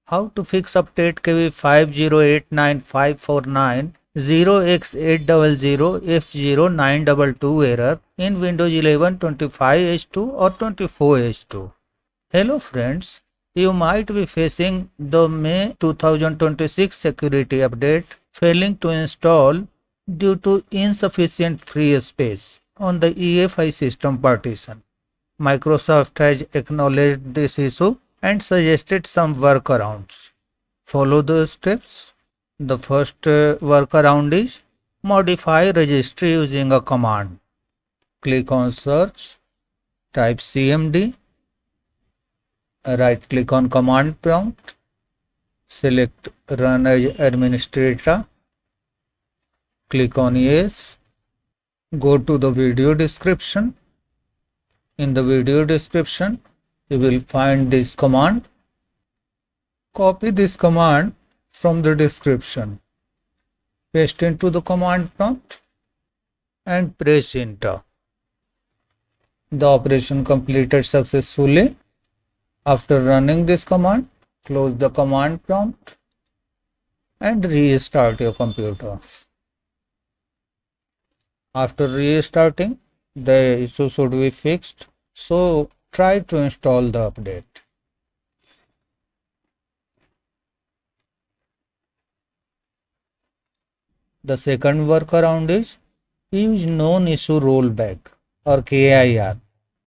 How to fix update KB5089549 0x800f0922 error in Windows 11 25H2 or 24H2. Hello friends, you might be facing the May 2026 security update failing to install due to insufficient free space on the EFI system partition. Microsoft has acknowledged this issue and suggested some workarounds. Follow the steps. The first workaround is modify registry using a command. Click on search, type cmd, right click on command prompt, select run as administrator, click on yes, go to the video description. In the video description, you will find this command. Copy this command from the description, paste into the command prompt and press enter. The operation completed successfully. After running this command, close the command prompt and restart your computer. After restarting, the issue should be fixed, so try to install the update. The second workaround is use known issue rollback or KIR.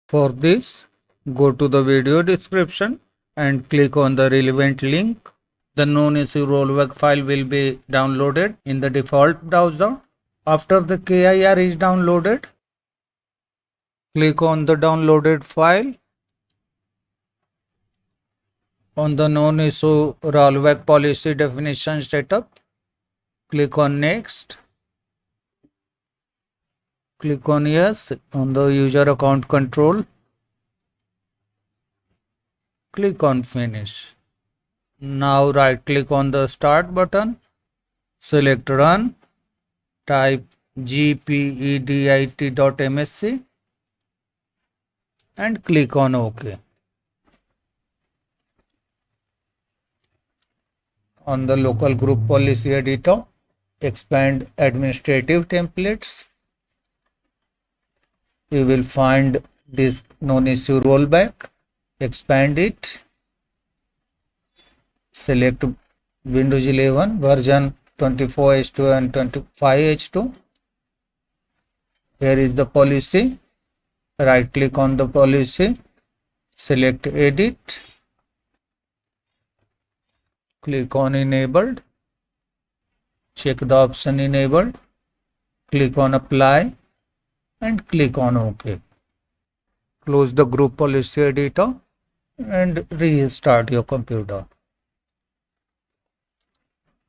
For this, go to the video description and click on the relevant link. The known issue rollback file will be downloaded in the default browser. After the KIR is downloaded, click on the downloaded file. On the known issue rollback policy definition setup, click on next. Click on yes on the user account control. Click on finish. Now right click on the start button, select run, type gpedit.msc and click on OK. On the local group policy editor, expand administrative templates. You will find this known issue rollback. Expand it. Select Windows 11 version 24H2 and 25H2. Here is the policy. Right click on the policy. Select edit. Click on enabled. Check the option enabled. Click on apply and click on OK. Close the group policy editor and restart your computer.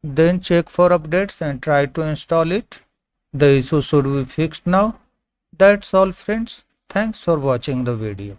Then check for updates and try to install it. The issue should be fixed now. That's all friends. Thanks for watching the video.